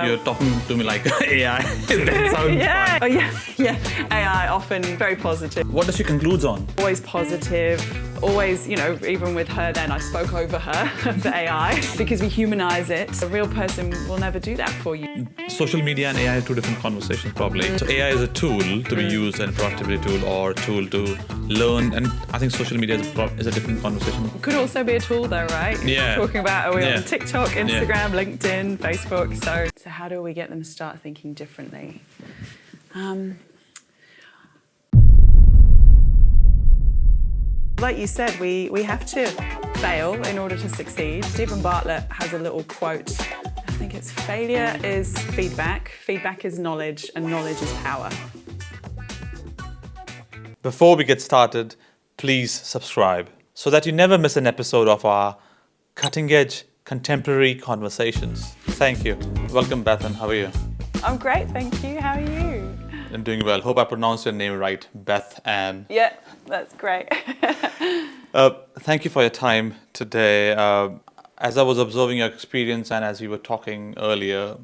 You're talking to me like AI. That sounds Yeah. fun. Oh, yeah. AI, often very positive. What does she conclude on? Always positive. Always, even with her then, I spoke over her, the AI, because we humanize it. A real person will never do that for you. Social media and AI are two different conversations, probably. So AI is a tool to be used and a productivity tool or a tool to learn. And I think social media is a different conversation. Could also be a tool though, right? Yeah. Talking about, are we Yeah. on TikTok, Instagram, Yeah. LinkedIn, Facebook? So how do we get them to start thinking differently? Like you said, we have to fail in order to succeed. Stephen Bartlett has a little quote. I think it's failure is feedback, feedback is knowledge, and knowledge is power. Before we get started, please subscribe so that you never miss an episode of our cutting-edge contemporary conversations. Thank you. Welcome, Bethan. How are you? I'm great, thank you. How are you? I'm doing well. Hope I pronounced your name right, Bethan. Yeah, that's great. Thank you for your time today. As I was observing your experience and as we were talking earlier,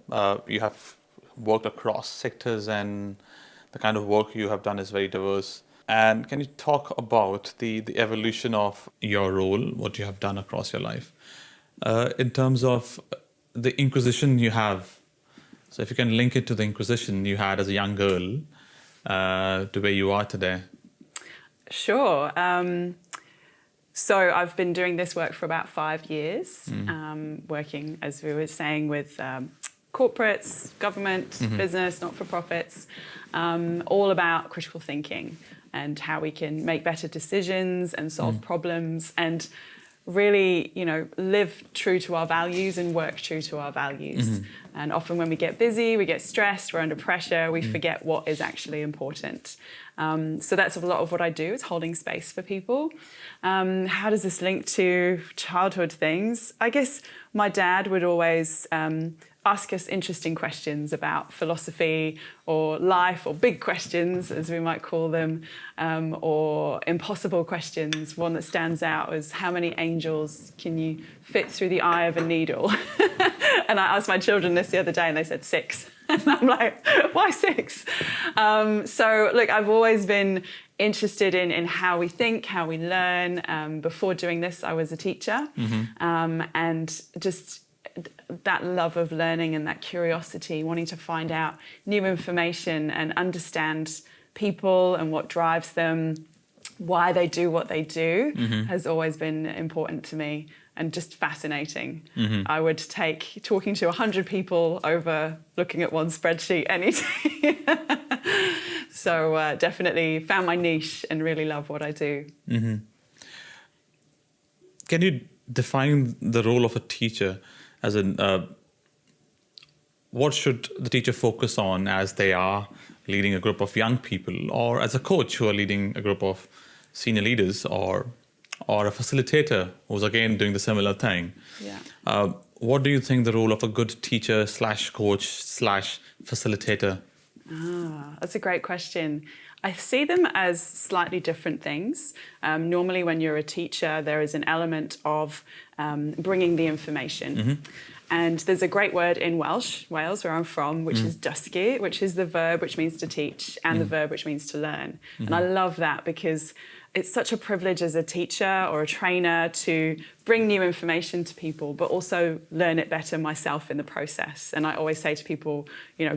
you have worked across sectors and the kind of work you have done is very diverse. And can you talk about the evolution of your role, what you have done across your life, in terms of the inquisition you have? So if you can link it to the inquisition you had as a young girl to where you are today. Sure. So I've been doing this work for about 5 years, working, as we were saying, with corporates, government, business, not-for-profits, all about critical thinking and how we can make better decisions and solve problems and really, live true to our values and work true to our values. And often when we get busy, we get stressed, we're under pressure, we forget what is actually important. So that's a lot of what I do, is holding space for people. How does this link to childhood things? I guess my dad would always ask us interesting questions about philosophy or life, or big questions, as we might call them, or impossible questions. One that stands out is, how many angels can you fit through the eye of a needle? And I asked my children this the other day and they said 6. And I'm like, why 6? So look, I've always been interested in how we think, how we learn. Before doing this, I was a teacher. And just that love of learning and that curiosity, wanting to find out new information and understand people and what drives them, why they do what they do, has always been important to me and just fascinating. I would take talking to 100 people over looking at one spreadsheet any day. So definitely found my niche and really love what I do. Can you define the role of a teacher? As in, what should the teacher focus on as they are leading a group of young people, or as a coach who are leading a group of senior leaders, or a facilitator who's again doing the similar thing? Yeah. What do you think the role of a good teacher / coach / facilitator? That's a great question. I see them as slightly different things. Normally when you're a teacher, there is an element of bringing the information. And there's a great word in Wales, where I'm from, which is dysgu, which is the verb which means to teach and the verb which means to learn. And I love that because it's such a privilege as a teacher or a trainer to bring new information to people, but also learn it better myself in the process. And I always say to people,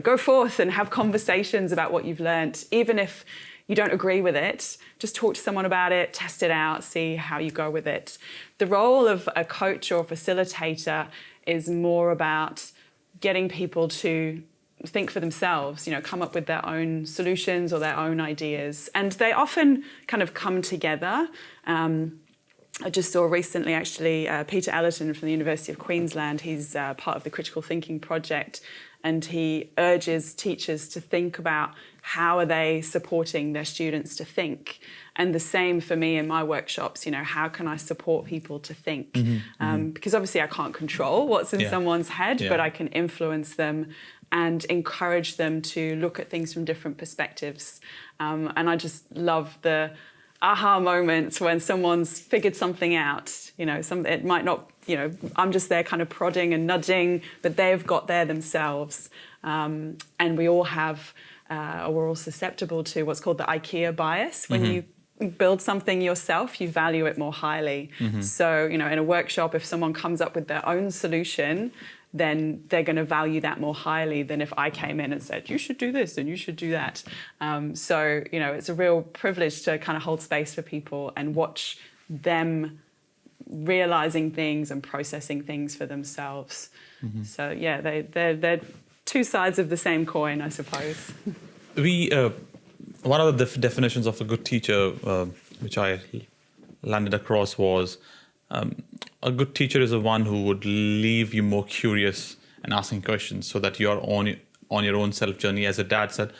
go forth and have conversations about what you've learned, even if you don't agree with it. Just talk to someone about it, test it out, see how you go with it. The role of a coach or a facilitator is more about getting people to think for themselves, come up with their own solutions or their own ideas. And they often kind of come together. I just saw recently, actually, Peter Ellerton from the University of Queensland. He's part of the Critical Thinking Project, and he urges teachers to think about how are they supporting their students to think. And the same for me in my workshops, how can I support people to think? Because obviously I can't control what's in someone's head, but I can influence them and encourage them to look at things from different perspectives. And I just love the aha moments when someone's figured something out. It might not I'm just there kind of prodding and nudging, but they've got there themselves. And we all have, we're all susceptible to what's called the IKEA bias. When you build something yourself, you value it more highly. So, in a workshop, if someone comes up with their own solution, then they're going to value that more highly than if I came in and said, you should do this and you should do that. So, it's a real privilege to kind of hold space for people and watch them realizing things and processing things for themselves. So, yeah, they're two sides of the same coin, I suppose. One of the definitions of a good teacher, which I landed across, was a good teacher is the one who would leave you more curious and asking questions, so that you're on your own self journey. As a dad said,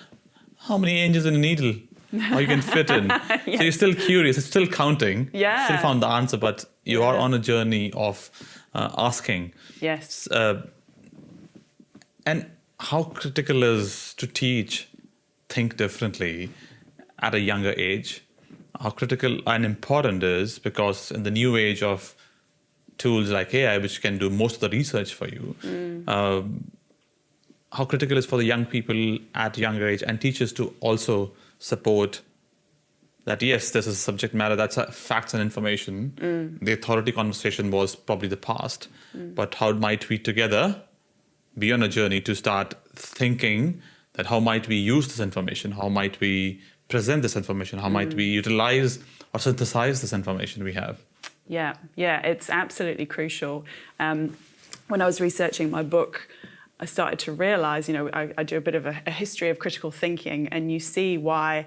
how many inches in a needle are you can fit in? Yes. So you're still curious, it's still counting. Yeah. Still found the answer, but you are on a journey of asking. Yes. And how critical is to teach think differently at a younger age? How critical and important is, because in the new age of tools like AI, which can do most of the research for you, how critical is for the young people at younger age and teachers to also support that, yes, this is a subject matter, that's facts and information. The authority conversation was probably the past, but how might we together be on a journey to start thinking that how might we use this information, how might we present this information, how might we utilize or synthesize this information we have? Yeah, it's absolutely crucial. When I was researching my book, I started to realize, I do a bit of a history of critical thinking, and you see why,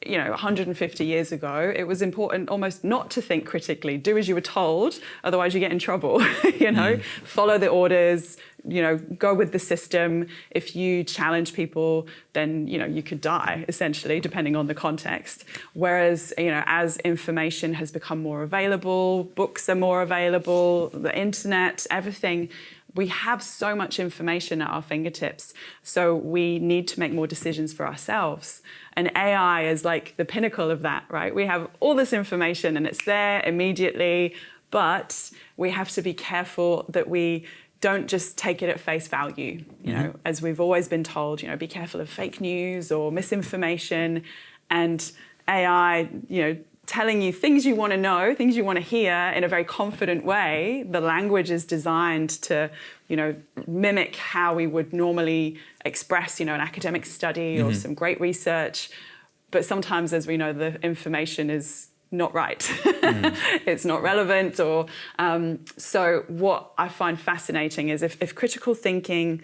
150 years ago, it was important almost not to think critically. Do as you were told, otherwise you get in trouble, Follow the orders, go with the system. If you challenge people, then, you could die, essentially, depending on the context. Whereas, as information has become more available, books are more available, the internet, everything, we have so much information at our fingertips. So we need to make more decisions for ourselves. And AI is like the pinnacle of that, right? We have all this information and it's there immediately, but we have to be careful that we don't just take it at face value. As we've always been told, be careful of fake news or misinformation. And AI, telling you things you want to know, things you want to hear in a very confident way. The language is designed to, mimic how we would normally express, an academic study or some great research. But sometimes, as we know, the information is not right. It's not relevant. Or so what I find fascinating is if critical thinking,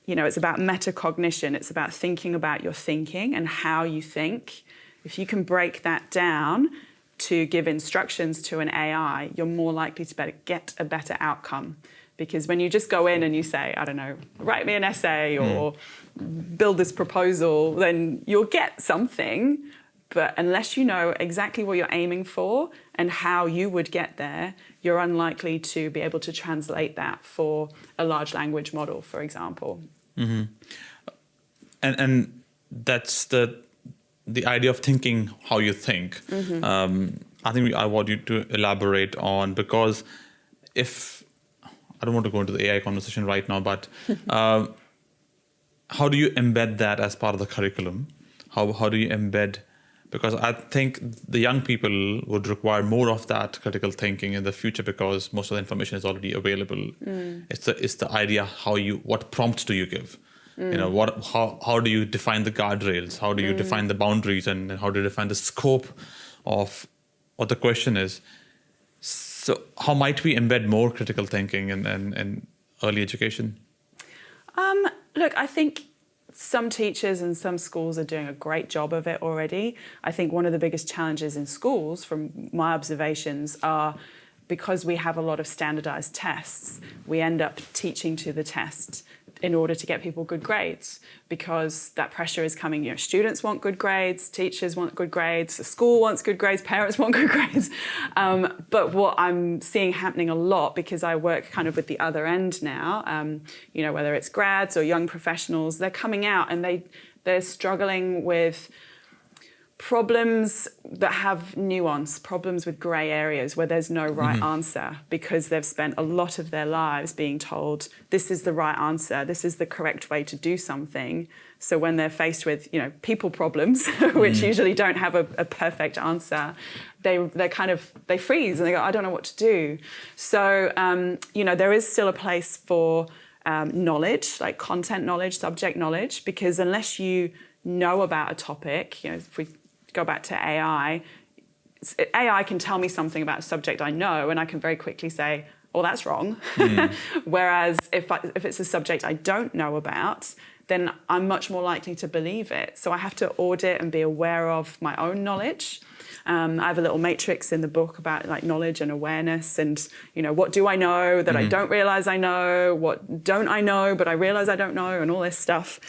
it's about metacognition, it's about thinking about your thinking and how you think. If you can break that down to give instructions to an AI, you're more likely to get a better outcome. Because when you just go in and you say, I don't know, write me an essay or build this proposal, then you'll get something. But unless you know exactly what you're aiming for and how you would get there, you're unlikely to be able to translate that for a large language model, for example. And that's the idea of thinking how you think. I think I want you to elaborate on, because if I don't want to go into the AI conversation right now, but how do you embed that as part of the curriculum? How do you embed? Because I think the young people would require more of that critical thinking in the future, because most of the information is already available. It's the idea what prompts do you give? How do you define the guardrails? How do you define the boundaries, and how do you define the scope of what the question is? So how might we embed more critical thinking in early education? Look, I think some teachers and some schools are doing a great job of it already. I think one of the biggest challenges in schools, from my observations, are because we have a lot of standardized tests, we end up teaching to the test in order to get people good grades, because that pressure is coming. Students want good grades, teachers want good grades, the school wants good grades, parents want good grades. But what I'm seeing happening a lot, because I work kind of with the other end now, whether it's grads or young professionals, they're coming out and they're struggling with problems that have nuance, problems with grey areas where there's no right answer because they've spent a lot of their lives being told this is the right answer, this is the correct way to do something. So when they're faced with, people problems, which usually don't have a perfect answer, they freeze and they go, I don't know what to do. So, there is still a place for knowledge, like content knowledge, subject knowledge, because unless you know about a topic, if we go back to AI can tell me something about a subject I know, and I can very quickly say, oh, that's wrong. Whereas if it's a subject I don't know about, then I'm much more likely to believe it. So I have to audit and be aware of my own knowledge. I have a little matrix in the book about like knowledge and awareness and, what do I know that I don't realize I know? What don't I know but I realize I don't know, and all this stuff.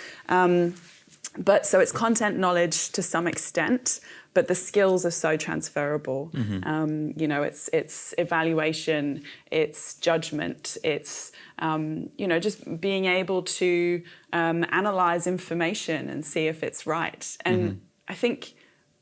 But so it's content knowledge to some extent, but the skills are so transferable. It's evaluation, it's judgment, it's just being able to analyze information and see if it's right. And I think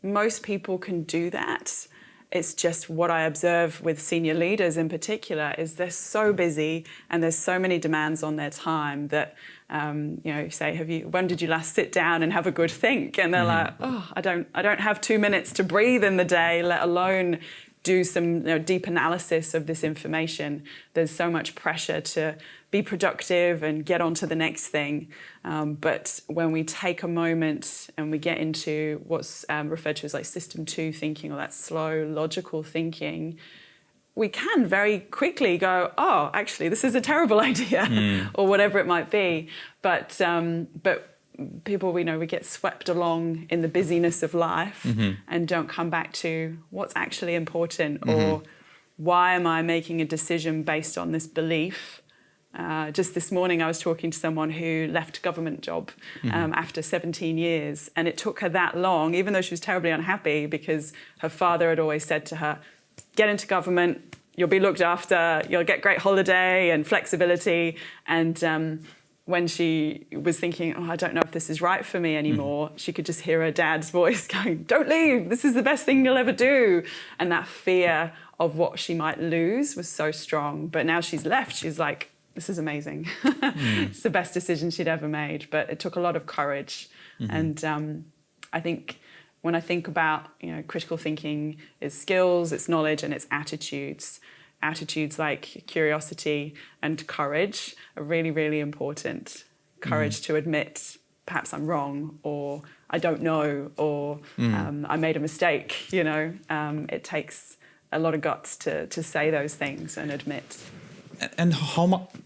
most people can do that. It's just what I observe with senior leaders in particular is they're so busy and there's so many demands on their time that, you say, when did you last sit down and have a good think? And they're like, oh, I don't have 2 minutes to breathe in the day, let alone do some deep analysis of this information. There's so much pressure to be productive and get on to the next thing. But when we take a moment and we get into what's referred to as like system 2 thinking, or that slow, logical thinking, we can very quickly go, oh, actually, this is a terrible idea, or whatever it might be. But people, we get swept along in the busyness of life and don't come back to what's actually important, or why am I making a decision based on this belief? Just this morning, I was talking to someone who left a government job after 17 years, and it took her that long, even though she was terribly unhappy, because her father had always said to her, get into government, you'll be looked after, you'll get great holiday and flexibility. And when she was thinking, oh, I don't know if this is right for me anymore, she could just hear her dad's voice going, don't leave, this is the best thing you'll ever do. And that fear of what she might lose was so strong. But now she's left, she's like, this is amazing. It's the best decision she'd ever made. But it took a lot of courage. And I think when I think about, critical thinking, it's skills, it's knowledge, and it's attitudes. Attitudes like curiosity and courage are really, really important. Courage to admit, perhaps I'm wrong, or I don't know, or I made a mistake. It takes a lot of guts to say those things and admit. And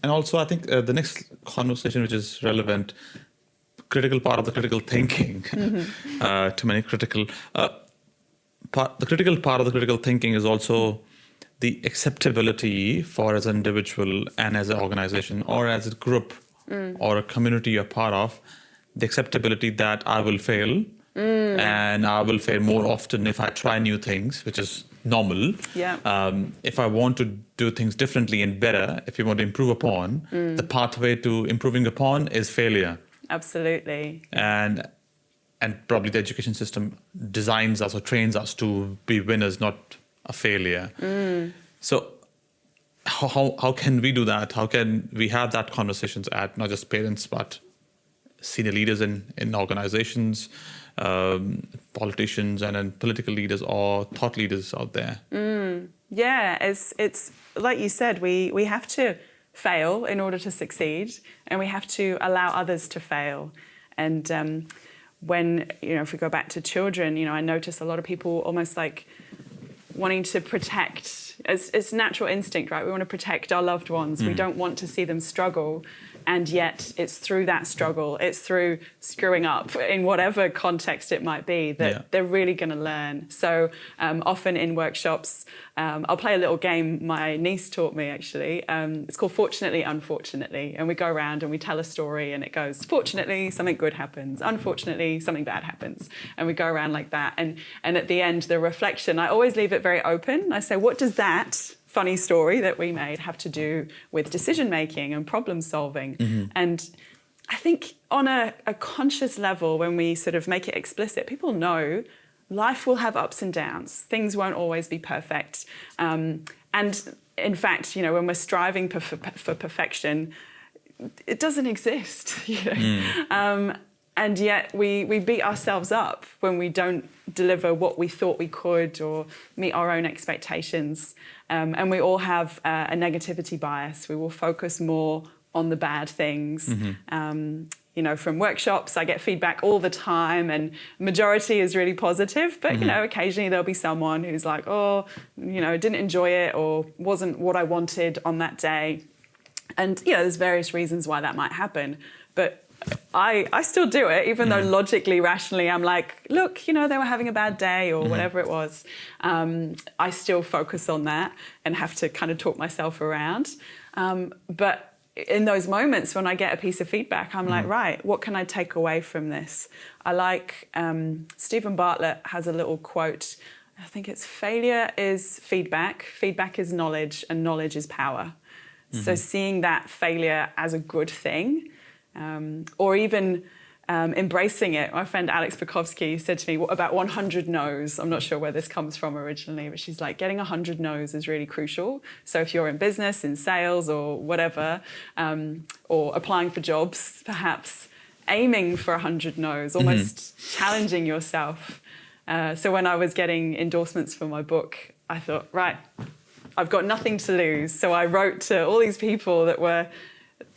also, I think the next conversation, which is relevant, critical part of the critical thinking, too many critical. The critical part of the critical thinking is also the acceptability for as an individual and as an organization or as a group or a community you're part of, the acceptability that I will fail and I will fail more often if I try new things, which is normal. Yeah. If I want to do things differently and better, if you want to improve upon, the pathway to improving upon is failure. Absolutely. And probably the education system designs us or trains us to be winners, not a failure. So how can we do that? How can we have that conversations at not just parents, but senior leaders in organizations, politicians, and then political leaders or thought leaders out there? Yeah, it's like you said, we have to fail in order to succeed, and we have to allow others to fail. And when, if we go back to children, I notice a lot of people almost like wanting to protect, it's natural instinct, right? We want to protect our loved ones. We don't want to see them struggle. And yet it's through that struggle, it's through screwing up in whatever context it might be that they're really going to learn. So often in workshops, I'll play a little game my niece taught me, actually. It's called Fortunately, Unfortunately. And we go around and we tell a story and it goes, fortunately, something good happens. Unfortunately, something bad happens. And we go around like that. And at the end, the reflection, I always leave it very open. I say, what does that funny story that we made have to do with decision making and problem solving? And I think on a conscious level, when we sort of make it explicit, people know life will have ups and downs. Things won't always be perfect. And in fact, when we're striving for perfection, it doesn't exist. And yet we beat ourselves up when we don't deliver what we thought we could or meet our own expectations. And we all have a negativity bias. We will focus more on the bad things. From workshops, I get feedback all the time, and majority is really positive. But, occasionally there'll be someone who's like, didn't enjoy it or wasn't what I wanted on that day. And, there's various reasons why that might happen. But I still do it, even though logically, rationally, I'm like, look, they were having a bad day or whatever it was. I still focus on that and have to kind of talk myself around. But in those moments when I get a piece of feedback, I'm like, right, what can I take away from this? I like Stephen Bartlett has a little quote. I think it's failure is feedback is knowledge, and knowledge is power. So seeing that failure as a good thing, or even embracing it. My friend Alex Bukowski said to me about 100 no's. I'm not sure where this comes from originally, but she's like, getting 100 no's is really crucial. So if you're in business, in sales or whatever, or applying for jobs, perhaps aiming for 100 no's, almost challenging yourself. So when I was getting endorsements for my book, I thought, right, I've got nothing to lose. So I wrote to all these people that were,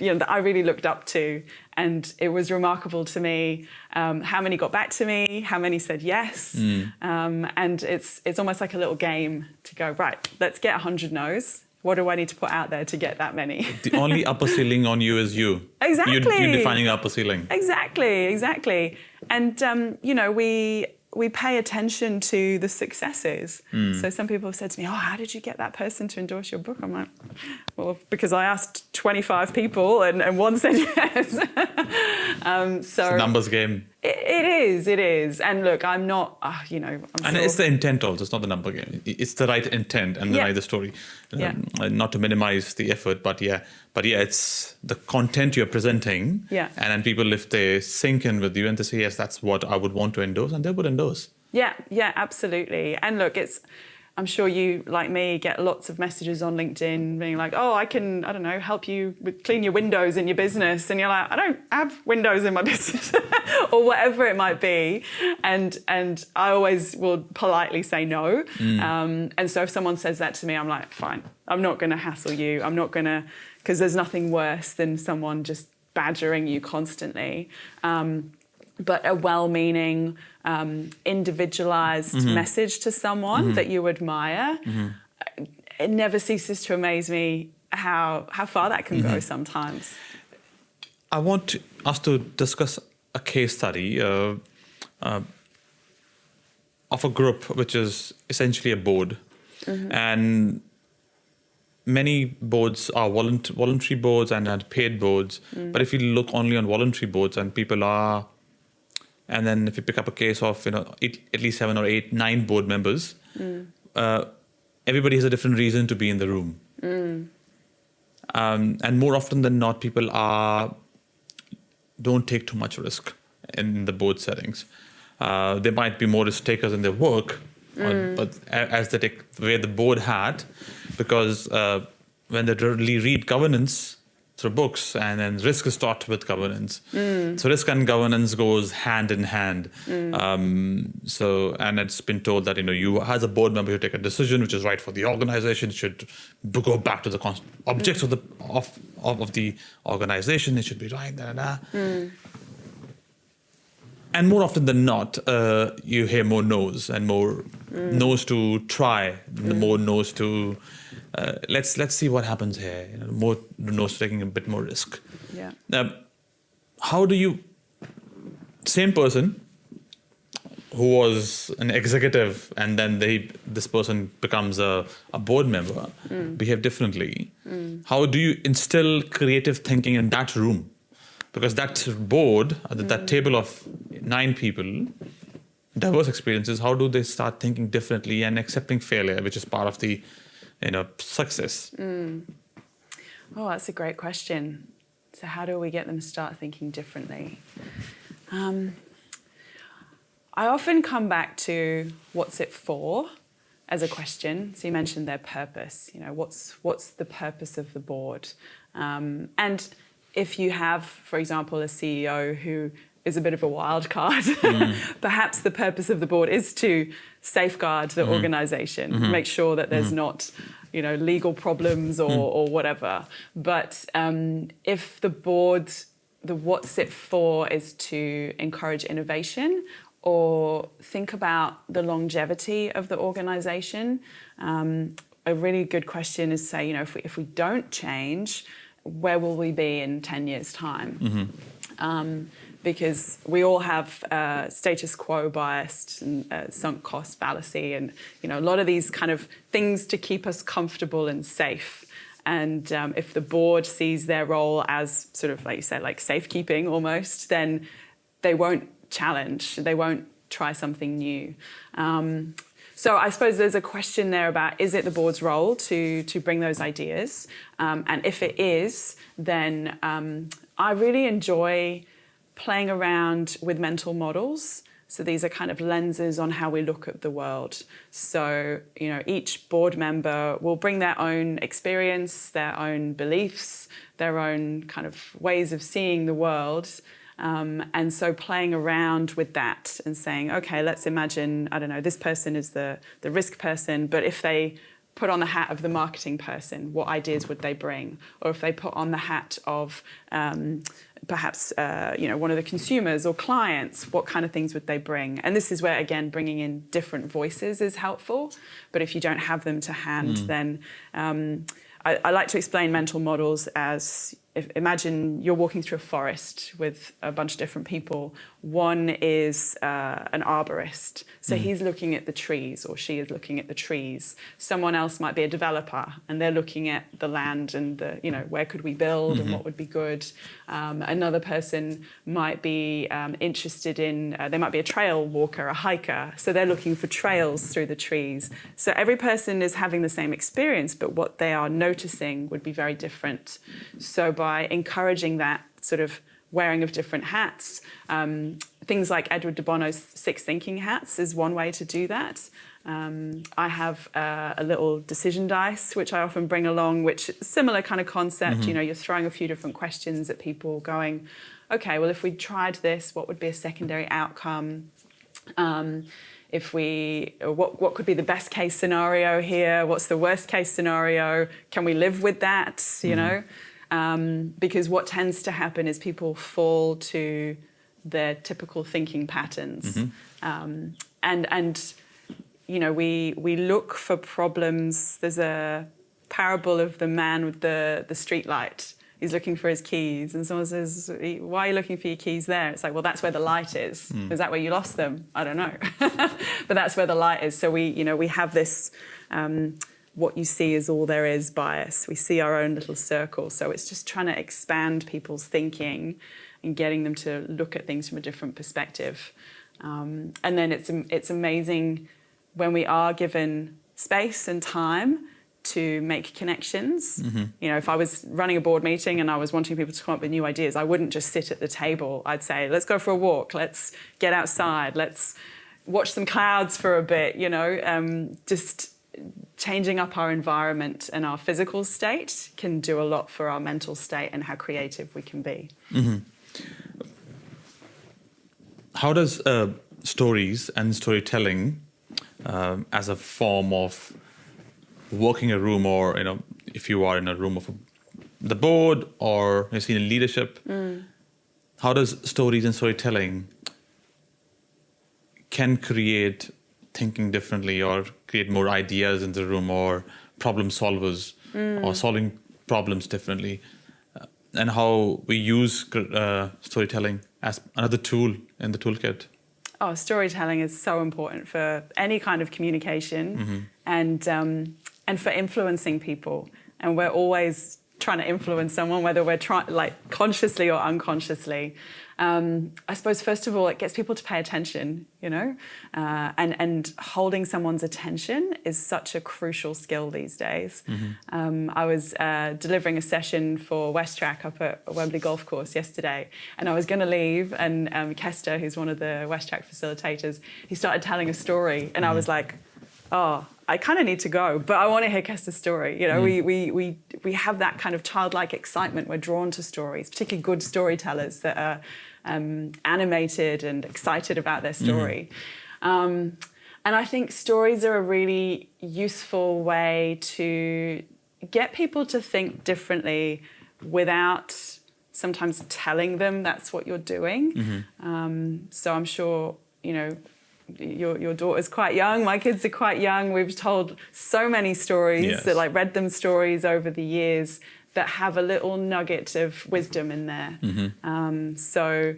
that I really looked up to. And it was remarkable to me how many got back to me, how many said yes. And it's almost like a little game to go, right, let's get 100 no's. What do I need to put out there to get that many? The only upper ceiling on you is you. Exactly. You're defining upper ceiling. Exactly. And, we pay attention to the successes. So some people have said to me, how did you get that person to endorse your book? I'm like, well, because I asked 25 people and one said yes. It's a numbers game. It is. And look, I'm not, I'm and sure. It's the intent also, it's not the number game. It's the right intent and the right story. Not to minimize the effort, but it's the content you're presenting. Yeah. And then people, if they sink in with you and they say, yes, that's what I would want to endorse, and they would endorse. Yeah, absolutely. And look, I'm sure you, like me, get lots of messages on LinkedIn being like, I can, help you clean your windows in your business. And you're like, I don't have windows in my business or whatever it might be. And I always will politely say no. And so if someone says that to me, I'm like, fine, I'm not going to hassle you. I'm not going to, because there's nothing worse than someone just badgering you constantly. But a well-meaning, individualized message to someone that you admire, it never ceases to amaze me how far that can go sometimes. I want us to discuss a case study of a group which is essentially a board. And many boards are voluntary boards and paid boards. But if you look only on voluntary boards and people are... And then if you pick up a case of, at least 7 or 8, 9 board members, everybody has a different reason to be in the room. And more often than not, people don't take too much risk in the board settings. They might be more risk takers in their work, but as they wear the board hat, because when they really read governance through books, and then risk is taught with governance. So risk and governance goes hand in hand. And it's been told that, you as a board member, you take a decision which is right for the organization. It should go back to the objects of the organization. It should be right. And more often than not, you hear more no's and more no's to try, more no's to let's see what happens here. More no's taking a bit more risk. Yeah. How do you, same person who was an executive and then this person becomes a board member, behave differently? How do you instill creative thinking in that room? Because that board, that table of 9 people, diverse experiences, how do they start thinking differently and accepting failure, which is part of the success? Oh, that's a great question. So how do we get them to start thinking differently? I often come back to what's it for as a question. So you mentioned their purpose. What's the purpose of the board? And if you have, for example, a CEO who is a bit of a wild card, perhaps the purpose of the board is to safeguard the organization, make sure that there's not legal problems or whatever. But if the board, the what's it for is to encourage innovation or think about the longevity of the organization, a really good question is say, if we don't change, where will we be in 10 years' time? Because we all have status quo bias and sunk cost fallacy and a lot of these kind of things to keep us comfortable and safe. And if the board sees their role as sort of, like you said, like safekeeping almost, then they won't challenge, they won't try something new. So I suppose there's a question there about, is it the board's role to bring those ideas? And if it is, then I really enjoy playing around with mental models. So these are kind of lenses on how we look at the world. So, each board member will bring their own experience, their own beliefs, their own kind of ways of seeing the world. And so playing around with that and saying, okay, let's imagine, I don't know, this person is the risk person, but if they put on the hat of the marketing person, what ideas would they bring? Or if they put on the hat of perhaps one of the consumers or clients, what kind of things would they bring? And this is where, again, bringing in different voices is helpful. But if you don't have them to hand, then I like to explain mental models as, imagine you're walking through a forest with a bunch of different people. One is an arborist. So he's looking at the trees, or she is looking at the trees. Someone else might be a developer, and they're looking at the land and where could we build and what would be good. Another person might be interested in, they might be a trail walker, a hiker. So they're looking for trails through the trees. So every person is having the same experience, but what they are noticing would be very different. So by encouraging that sort of wearing of different hats, things like Edward de Bono's 6 thinking hats is one way to do that. I have a little decision dice, which I often bring along, which is a similar kind of concept. You're throwing a few different questions at people going, okay, well, if we tried this, what would be a secondary outcome? What could be the best case scenario here? What's the worst case scenario? Can we live with that, because what tends to happen is people fall to their typical thinking patterns. We look for problems. There's a parable of the man with the street light. He's looking for his keys, and someone says, why are you looking for your keys there? It's like, well, that's where the light is. Is that where you lost them? I don't know. But that's where the light is. So we have this what you see is all there is bias. We see our own little circle. So it's just trying to expand people's thinking and getting them to look at things from a different perspective. And then it's amazing when we are given space and time to make connections. If I was running a board meeting and I was wanting people to come up with new ideas, I wouldn't just sit at the table. I'd say, let's go for a walk. Let's get outside. Let's watch some clouds for a bit, just changing up our environment and our physical state can do a lot for our mental state and how creative we can be. How does stories and storytelling as a form of working a room, or if you are in a room of the board or you're seen in leadership, how does stories and storytelling can create thinking differently or create more ideas in the room or problem solvers or solving problems differently, and how we use storytelling as another tool in the toolkit? Oh, storytelling is so important for any kind of communication and for influencing people. And we're always trying to influence someone, whether we're trying like consciously or unconsciously. I suppose first of all, it gets people to pay attention, you know, and holding someone's attention is such a crucial skill these days. I was delivering a session for WestTrack up at Wembley Golf Course yesterday, and I was going to leave, and Kester, who's one of the WestTrack facilitators, he started telling a story, and I was like, oh, I kind of need to go, but I want to hear Kester's story. You know, we have that kind of childlike excitement. We're drawn to stories, particularly good storytellers that are animated and excited about their story. And I think stories are a really useful way to get people to think differently without sometimes telling them that's what you're doing. So I'm sure, you know, your daughter's quite young, my kids are quite young. We've told so many stories, that like read them stories over the years that have a little nugget of wisdom in there. So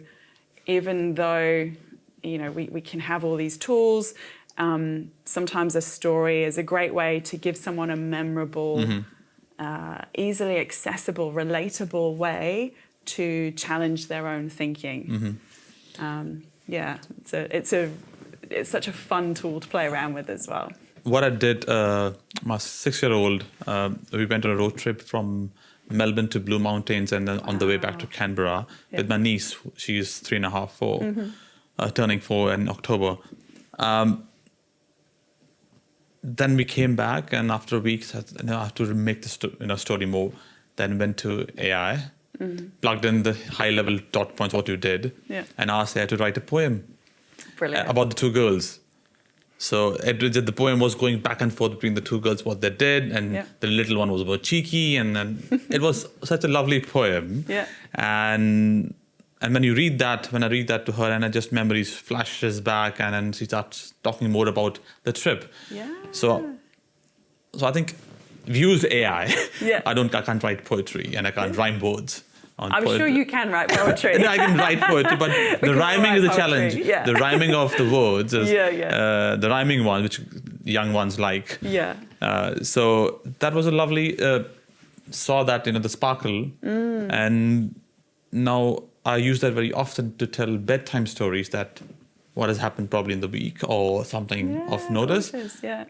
even though, you know, we can have all these tools, sometimes a story is a great way to give someone a memorable, easily accessible, relatable way to challenge their own thinking. It's such a fun tool to play around with as well. What I did, my 6-year-old, we went on a road trip from Melbourne to Blue Mountains, and then on the way back to Canberra with my niece. She's 3.5, 4, turning 4 in October. Then we came back, and after a week, said, I have to make the story more. Then went to AI, plugged in the high-level dot points, what you did, and asked AI to write a poem. Brilliant. About the two girls. So the poem was going back and forth between the two girls, what they did, and the little one was about cheeky, and then it was such a lovely poem. And when you read that, when I read that to her, and memories flashes back, and then she starts talking more about the trip. So I think we use AI. I can't write poetry, and I can't rhyme words. I'm sure you can write poetry. I can write poetry, but the rhyming is a challenge. The rhyming of the words is the rhyming one, which young ones like. So that was a lovely, saw that, the sparkle. And now I use that very often to tell bedtime stories, that what has happened probably in the week or something of notice.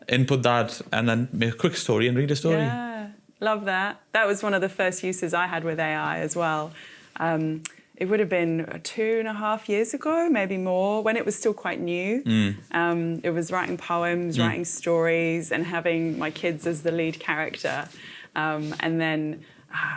Input that and then make a quick story and read a story. Love that. That was one of the first uses I had with AI as well. It would have been 2.5 years ago, maybe more, when it was still quite new. It was writing poems, writing stories, and having my kids as the lead character. And then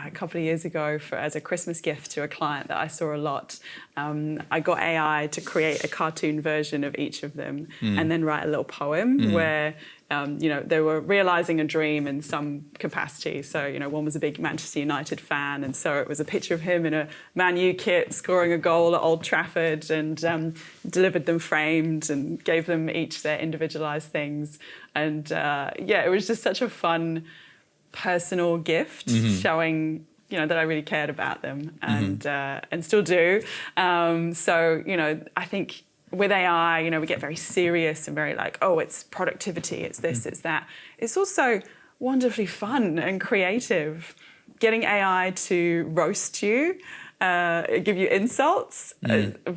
a couple of years ago, as a Christmas gift to a client that I saw a lot, I got AI to create a cartoon version of each of them and then write a little poem where they were realising a dream in some capacity. So, one was a big Manchester United fan, and so it was a picture of him in a Man U kit scoring a goal at Old Trafford, and delivered them framed and gave them each their individualised things. And it was just such a fun personal gift, showing that I really cared about them, and still do. I think with AI, we get very serious and very like, oh, it's productivity, it's this, it's that. It's also wonderfully fun and creative. Getting AI to roast you, give you insults,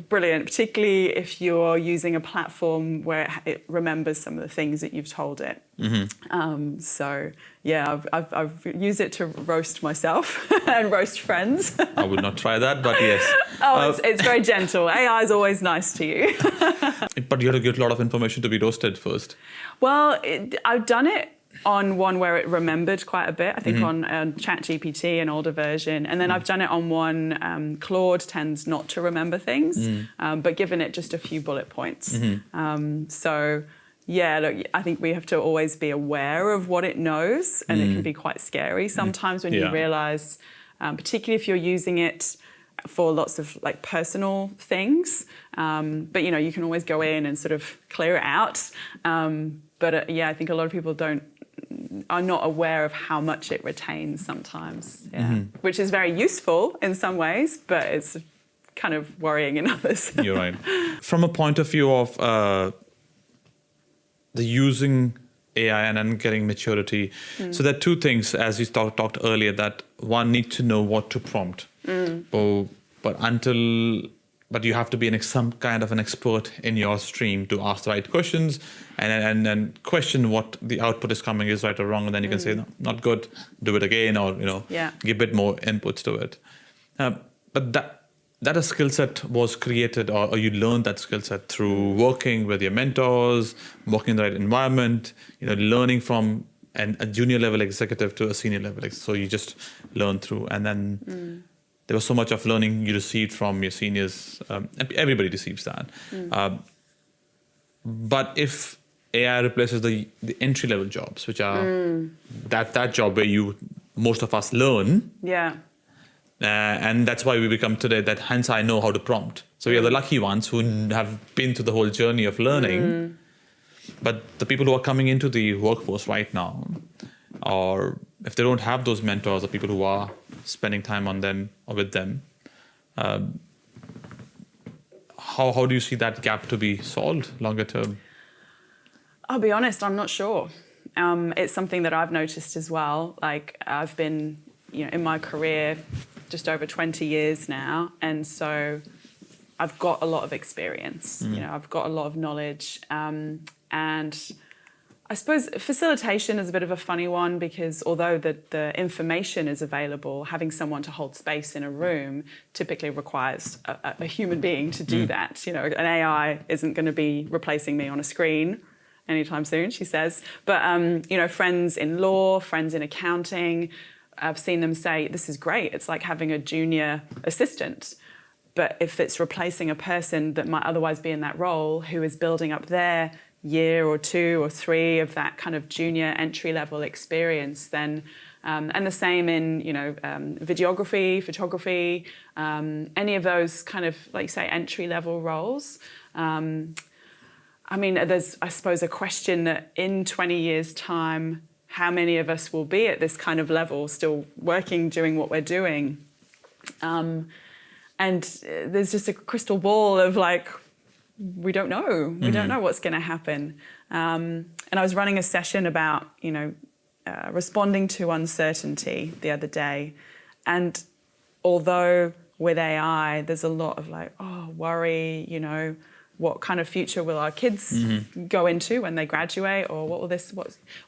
brilliant, particularly if you're using a platform where it remembers some of the things that you've told it. I've used it to roast myself and roast friends. I would not try that, but yes. It's very gentle. AI is always nice to you. But you have to get a lot of information to be roasted first. Well, I've done it on one where it remembered quite a bit, I think on ChatGPT, an older version. And then I've done it on one, Claude tends not to remember things, but given it just a few bullet points. I think we have to always be aware of what it knows, and it can be quite scary sometimes when you realise, particularly if you're using it for lots of like personal things. But you can always go in and sort of clear it out. I think a lot of people are not aware of how much it retains sometimes, which is very useful in some ways, but it's kind of worrying in others. You're right. From a point of view of the using AI and then getting maturity. So there are two things, as we talked earlier, that one needs to know what to prompt. But you have to be some kind of an expert in your stream to ask the right questions and then question what the output is coming is right or wrong, and then you can say, no, not good, do it again, or give a bit more inputs to it. But that a skill set was created, or you learned that skill set through working with your mentors, working in the right environment, learning from a junior level executive to a senior level. So you just learn through, and then there was so much of learning you received from your seniors. Everybody receives that. But if AI replaces the entry level jobs, which are that job where most of us learn. Yeah. And that's why we become today that hence I know how to prompt. So we are the lucky ones who have been through the whole journey of learning. But the people who are coming into the workforce right now, or if they don't have those mentors or people who are spending time on them or with them, how do you see that gap to be solved longer term? I'll be honest, I'm not sure. It's something that I've noticed as well. Like I've been, in my career just over 20 years now, and so I've got a lot of experience. I've got a lot of knowledge, and I suppose facilitation is a bit of a funny one, because although the information is available, having someone to hold space in a room typically requires a human being to do that. An AI isn't going to be replacing me on a screen anytime soon, she says. But, friends in law, friends in accounting, I've seen them say, this is great. It's like having a junior assistant. But if it's replacing a person that might otherwise be in that role, who is building up their year or 2 or 3 of that kind of junior entry-level experience, then, and the same in, videography, photography, any of those kind of, like you say, entry-level roles. There's, I suppose, a question that in 20 years' time, how many of us will be at this kind of level, still working, doing what we're doing? And there's just a crystal ball of like, we don't know. We don't know what's going to happen. And I was running a session about, responding to uncertainty the other day. And although with AI, there's a lot of like, worry, what kind of future will our kids go into when they graduate, or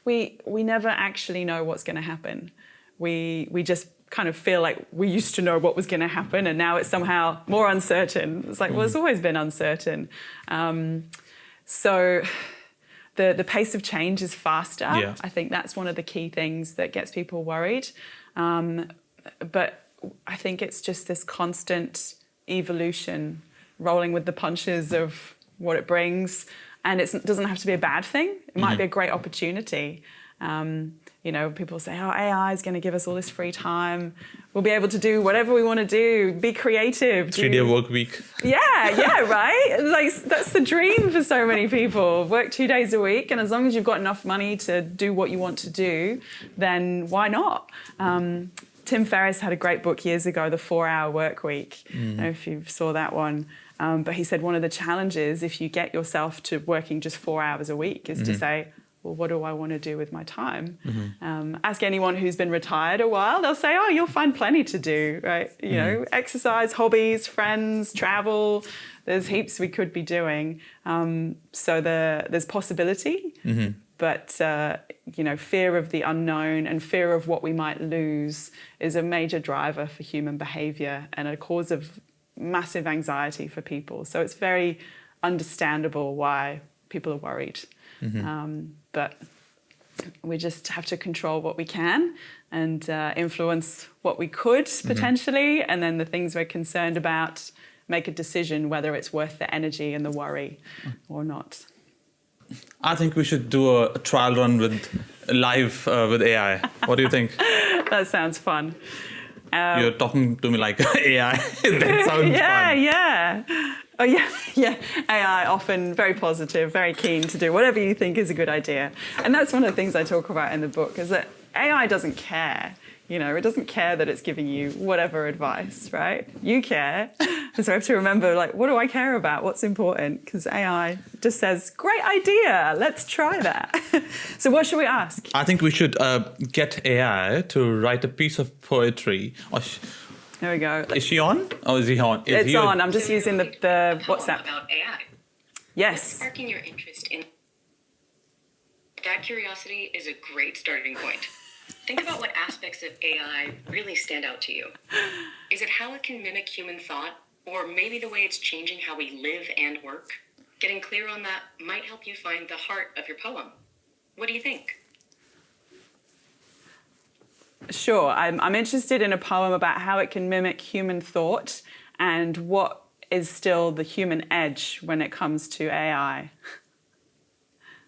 we never actually know what's going to happen. We just kind of feel like we used to know what was going to happen, and now it's somehow more uncertain. It's like, well, it's always been uncertain. So the pace of change is faster. Yeah. I think that's one of the key things that gets people worried. But I think it's just this constant evolution, rolling with the punches of what it brings. And it doesn't have to be a bad thing. It might be a great opportunity. People say, AI is going to give us all this free time. We'll be able to do whatever we want to do, be creative. 3-day work week. Yeah, right? Like, that's the dream for so many people. Work 2 days a week, and as long as you've got enough money to do what you want to do, then why not? Tim Ferriss had a great book years ago, The 4-Hour Work Week. I don't know if you saw that one. But he said one of the challenges, if you get yourself to working just 4 hours a week, is to say, well, what do I want to do with my time? Ask anyone who's been retired a while, they'll say, you'll find plenty to do, right? Exercise, hobbies, friends, travel. There's heaps we could be doing. So there's possibility, but fear of the unknown and fear of what we might lose is a major driver for human behaviour and a cause of massive anxiety for people. So it's very understandable why people are worried. But we just have to control what we can and influence what we could potentially, and then the things we're concerned about, make a decision whether it's worth the energy and the worry or not. I think we should do a trial run with AI. What do you think? That sounds fun. You're talking to me like AI. That sounds fun. Yeah. Oh, yeah. AI, often very positive, very keen to do whatever you think is a good idea. And that's one of the things I talk about in the book, is that AI doesn't care. It doesn't care that it's giving you whatever advice, right? You care. And so I have to remember, like, what do I care about? What's important? Because AI just says, great idea, let's try that. So what should we ask? I think we should get AI to write a piece of poetry. There we go. Is she on? Or is he on? It's on. I'm just using the WhatsApp. About AI. Yes. What's sparking your interest in that? Curiosity is a great starting point. Think about what aspects of AI really stand out to you. Is it how it can mimic human thought, or maybe the way it's changing how we live and work? Getting clear on that might help you find the heart of your poem. What do you think? Sure. I'm interested in a poem about how it can mimic human thought and what is still the human edge when it comes to AI.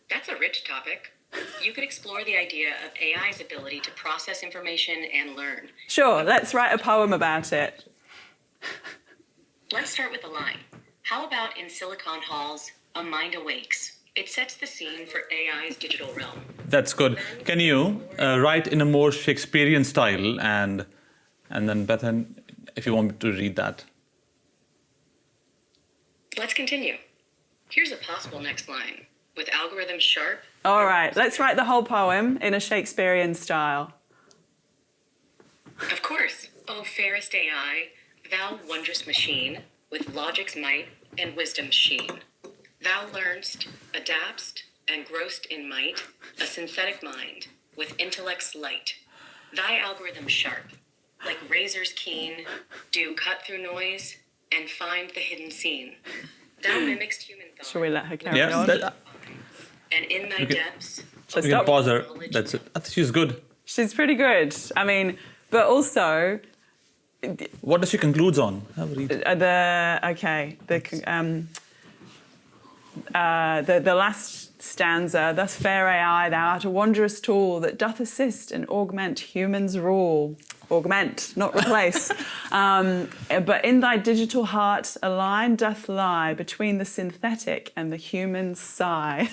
That's a rich topic. You could explore the idea of AI's ability to process information and learn. Sure, let's write a poem about it. Let's start with a line. How about in Silicon Hall's A Mind Awakes? It sets the scene for AI's digital realm. That's good. Can you write in a more Shakespearean style, and then Bethan, if you want me to read that. Let's continue. Here's a possible next line. With algorithms sharp. All right, let's write the whole poem in a Shakespearean style. Of course, O fairest AI, thou wondrous machine, with logic's might and wisdom's sheen. Thou learnst, adaptst, and growst in might, a synthetic mind, with intellect's light. Thy algorithm sharp, like razors keen, do cut through noise, and find the hidden scene. Thou mimickst human thought. Shall we let her carry Yeah, on? And in thy depths, Shall I We can stop? pause her. That's it. I think she's good. She's pretty good. I mean, but also What does she concludes on? Have a read. the last stanza. Thus fair AI, thou art a wondrous tool that doth assist and augment humans' rule. Augment, not replace. But in thy digital heart, a line doth lie between the synthetic and the human sigh.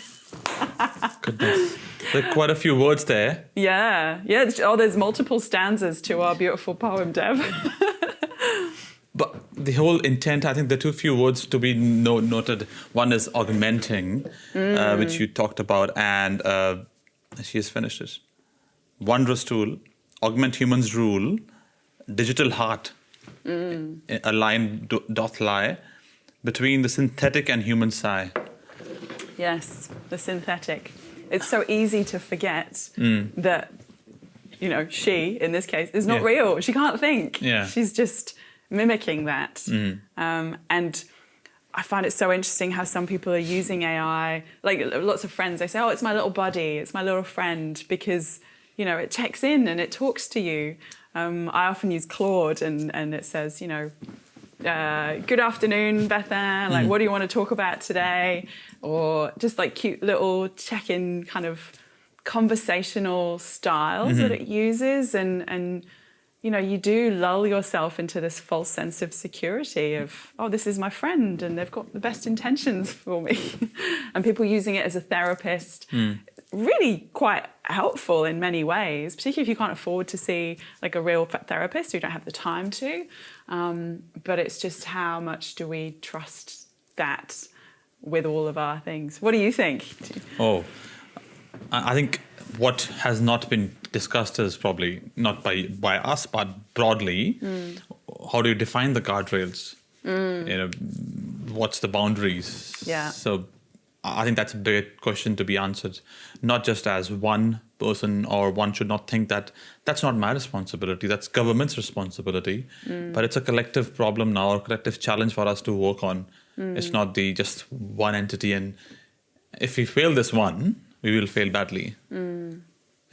Goodness. There are quite a few words there. Yeah. Oh, there's multiple stanzas to our beautiful poem, Deb. But the whole intent, I think the two few words to be noted. One is augmenting, which you talked about, and she has finished it. Wondrous tool, augment humans' rule, digital heart, a line doth lie between the synthetic and human sigh. Yes, the synthetic. It's so easy to forget that, she, in this case, is not real. She can't think. Yeah. She's just mimicking that. And I find it so interesting how some people are using AI. Like lots of friends, they say, oh, it's my little buddy, it's my little friend, because, it checks in and it talks to you. I often use Claude and it says, good afternoon, Bethan. Like, what do you want to talk about today? Or just like cute little check-in kind of conversational styles that it uses. And you do lull yourself into this false sense of security of, oh, this is my friend and they've got the best intentions for me. And people using it as a therapist, really quite helpful in many ways, particularly if you can't afford to see like a real therapist, you don't have the time to. But it's just how much do we trust that with all of our things? What do you think? Oh, I think what has not been discussed is probably not by us, but broadly, how do you define the guardrails? What's the boundaries? Yeah. So I think that's a big question to be answered, not just as one person, or one should not think that that's not my responsibility, that's government's responsibility, but it's a collective problem now, a collective challenge for us to work on. It's not just one entity, and if we fail this one, we will fail badly in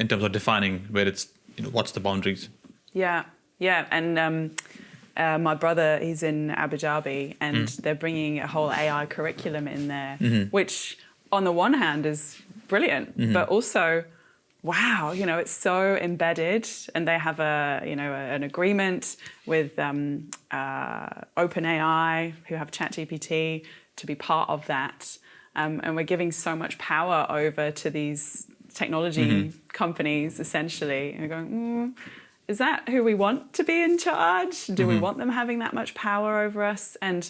terms of defining where it's, what's the boundaries. Yeah. And my brother, he's in Abu Dhabi, and they're bringing a whole AI curriculum in there, which on the one hand is brilliant, but also, wow, it's so embedded, and they have an agreement with OpenAI, who have ChatGPT, to be part of that. And we're giving so much power over to these technology companies, essentially, and we're going, is that who we want to be in charge? Do we want them having that much power over us? And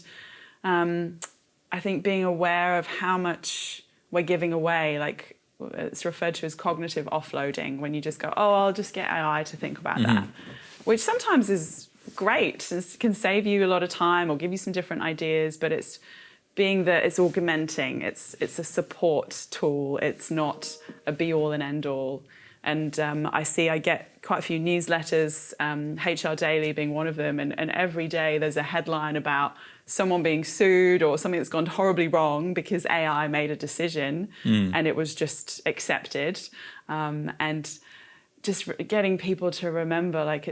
I think being aware of how much we're giving away, like it's referred to as cognitive offloading, when you just go, oh, I'll just get AI to think about that, which sometimes is great. It can save you a lot of time or give you some different ideas, but it's being that it's augmenting. It's a support tool. It's not a be-all and end-all. And I get quite a few newsletters, HR Daily being one of them, and every day there's a headline about someone being sued or something that's gone horribly wrong because AI made a decision and it was just accepted. And just getting people to remember, like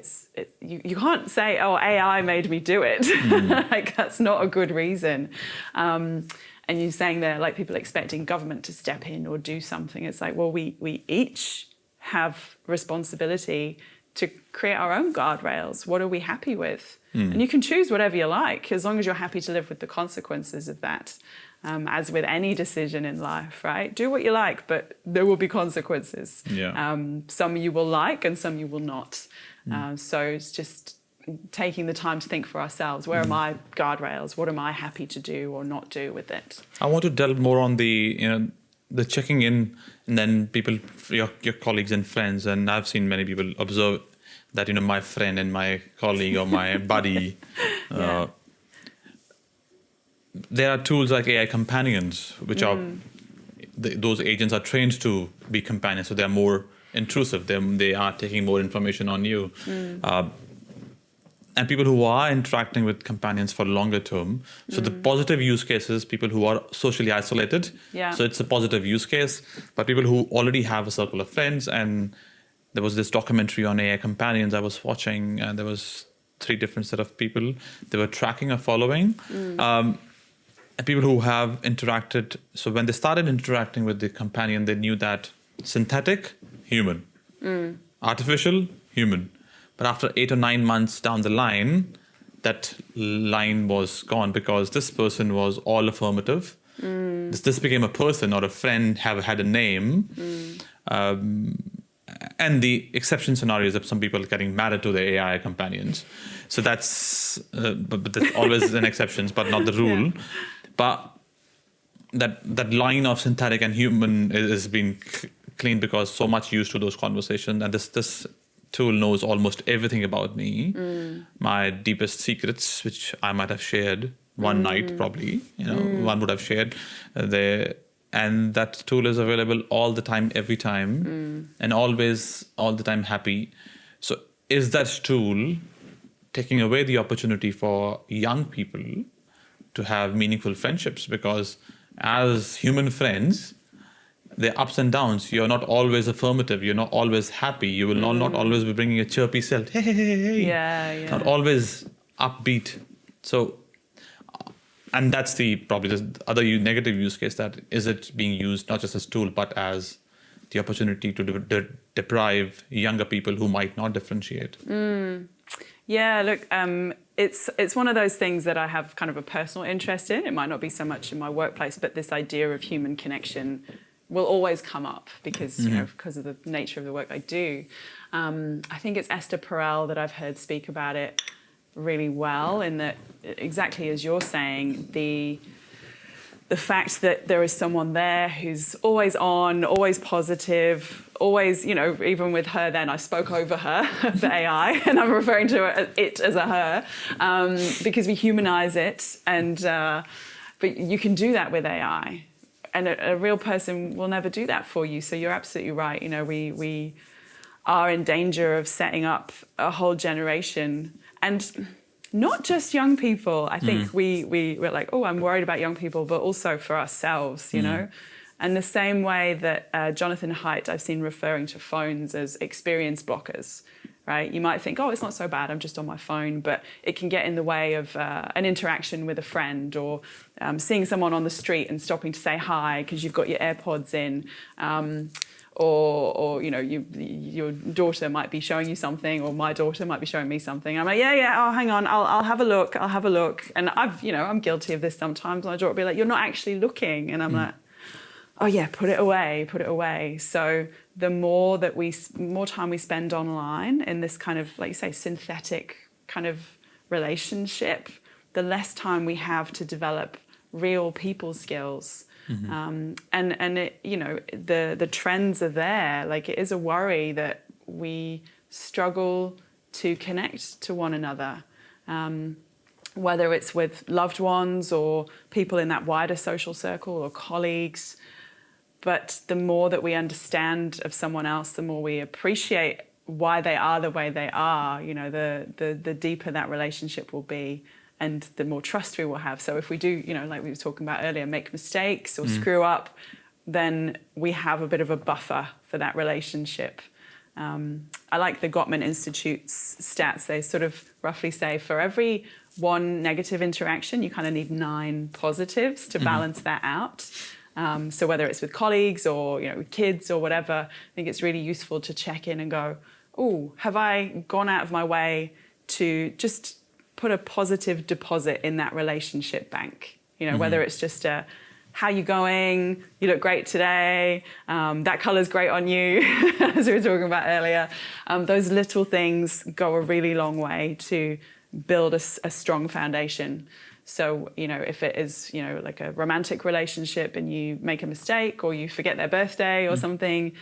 you can't say, oh, AI made me do it. Like that's not a good reason. And you're saying there, like people expecting government to step in or do something. It's like, well, we each have responsibility to create our own guardrails. What are we happy with? And you can choose whatever you like, as long as you're happy to live with the consequences of that. As with any decision in life, right? Do what you like, but there will be consequences. Yeah. Some you will like and some you will not. So it's just taking the time to think for ourselves. Where are my guardrails? What am I happy to do or not do with it? I want to delve more on the checking in, and then people, your colleagues and friends, and I've seen many people observe that, my friend and my colleague or my buddy, there are tools like AI companions, which are, those agents are trained to be companions, so they're more intrusive. They are taking more information on you. And people who are interacting with companions for longer term. So the positive use cases, people who are socially isolated. Yeah. So it's a positive use case. But people who already have a circle of friends, and there was this documentary on AI companions I was watching, and there was 3 different set of people they were tracking or following. And people who have interacted, so when they started interacting with the companion, they knew that synthetic, human. Artificial, human. But after 8 or 9 months down the line, that line was gone because this person was all affirmative. This became a person or a friend, had a name. And the exception scenario is that some people are getting married to their AI companions. So that's, but that's always an exception, but not the rule. Yeah. But that line of synthetic and human is being cleaned because so much used to those conversations. And this tool knows almost everything about me, my deepest secrets, which I might have shared one night, probably, one would have shared there. And that tool is available all the time, every time, and always, all the time happy. So is that tool taking away the opportunity for young people to have meaningful friendships? Because as human friends, the ups and downs, you're not always affirmative, you're not always happy, you will not always be bringing a chirpy self, hey. Yeah. Not always upbeat. So, and that's probably the other negative use case, that is it being used not just as a tool, but as the opportunity to deprive younger people who might not differentiate. Yeah, look, it's one of those things that I have kind of a personal interest in. It might not be so much in my workplace, but this idea of human connection will always come up because, because of the nature of the work I do. I think it's Esther Perel that I've heard speak about it really well, in that, exactly as you're saying, the fact that there is someone there who's always on, always positive, always, even with her then, I spoke over her, the AI, and I'm referring to it as a her, because we humanize it, but you can do that with AI. And a real person will never do that for you. So you're absolutely right. We are in danger of setting up a whole generation, and not just young people. I think we're like, oh, I'm worried about young people, but also for ourselves, And the same way that Jonathan Haidt, I've seen referring to phones as experience blockers, right? You might think, oh, it's not so bad, I'm just on my phone, but it can get in the way of an interaction with a friend, or seeing someone on the street and stopping to say hi because you've got your AirPods in, or your daughter might be showing you something, or my daughter might be showing me something. I'm like, oh, hang on, I'll have a look. And I'm guilty of this sometimes. My daughter will be like, you're not actually looking. And I'm like, oh yeah, put it away. So the more time we spend online in this kind of, like you say, synthetic kind of relationship, the less time we have to develop real people skills. And it, the trends are there. Like, it is a worry that we struggle to connect to one another, whether it's with loved ones or people in that wider social circle or colleagues. But the more that we understand of someone else, the more we appreciate why they are the way they are, the deeper that relationship will be, and the more trust we will have. So if we do, like we were talking about earlier, make mistakes or screw up, then we have a bit of a buffer for that relationship. I like the Gottman Institute's stats. They sort of roughly say for every one negative interaction, you kind of need 9 positives to balance that out. So whether it's with colleagues or with kids or whatever, I think it's really useful to check in and go, oh, have I gone out of my way to just put a positive deposit in that relationship bank? Whether it's just a, how you going? You look great today. That colour's great on you, as we were talking about earlier. Those little things go a really long way to build a strong foundation. So, if it is, like a romantic relationship and you make a mistake or you forget their birthday or something,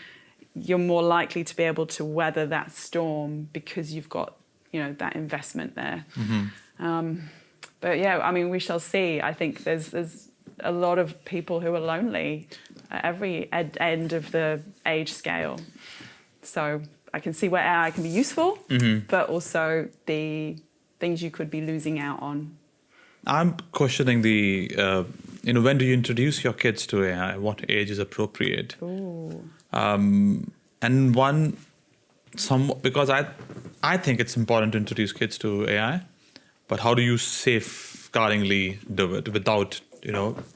you're more likely to be able to weather that storm because you've got, that investment there. But yeah, we shall see. I think there's a lot of people who are lonely at every end of the age scale. So I can see where AI can be useful, but also the things you could be losing out on. I'm questioning the, when do you introduce your kids to AI? What age is appropriate? And because I think it's important to introduce kids to AI, but how do you safeguardingly do it without,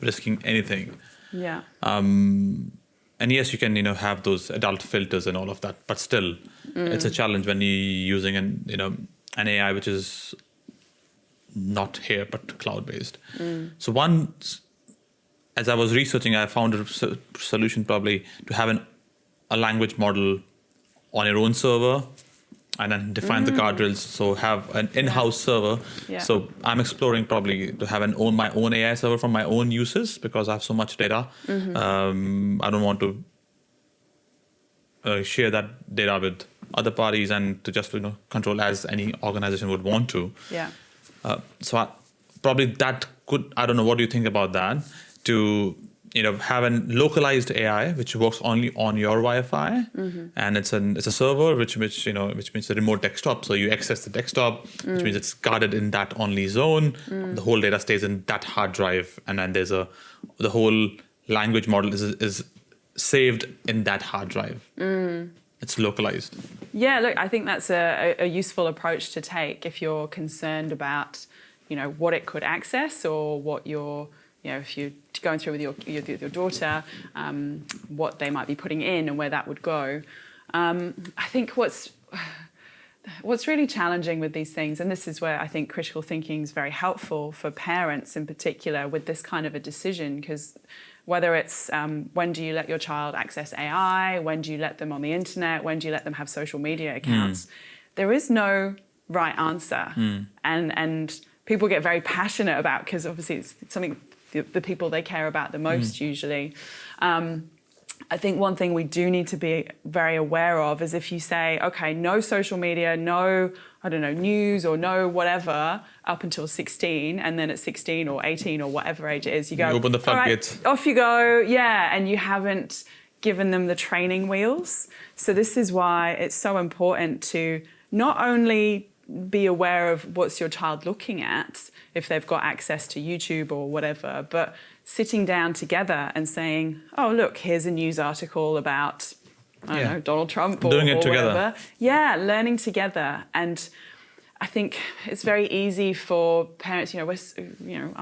risking anything? Yeah. And yes, you can, have those adult filters and all of that, but still, it's a challenge when you're using an AI which is not here but cloud-based. So as I was researching, I found a solution probably to have a language model on your own server and then define the guardrails. So have an in-house server. Yeah. So I'm exploring probably to have my own AI server from my own uses because I have so much data. I don't want to share that data with other parties and to just control as any organization would want to. Yeah. So probably that could, I don't know, what do you think about that? To have a localized AI which works only on your Wi-Fi, and it's a server which means a remote desktop. So you access the desktop, which means it's guarded in that only zone. The whole data stays in that hard drive, and then the whole language model is saved in that hard drive. It's localized. Yeah, look, I think that's a useful approach to take if you're concerned about, what it could access or what if you're going through with your daughter, what they might be putting in and where that would go. I think what's really challenging with these things, and this is where I think critical thinking is very helpful for parents in particular with this kind of a decision, because whether it's when do you let your child access AI, when do you let them on the internet, when do you let them have social media accounts, there is no right answer. And people get very passionate about, because obviously it's something the people they care about the most usually. I think one thing we do need to be very aware of is if you say, okay, no social media, no, news or no whatever up until 16, and then at 16 or 18 or whatever age it is, you go, you open the floodgates. Right, off you go, yeah, and you haven't given them the training wheels. So this is why it's so important to not only be aware of what's your child looking at, if they've got access to YouTube or whatever, but sitting down together and saying, oh, look, here's a news article about, I don't know, Donald Trump or doing it together. Whatever. Yeah, learning together. And I think it's very easy for parents, I'm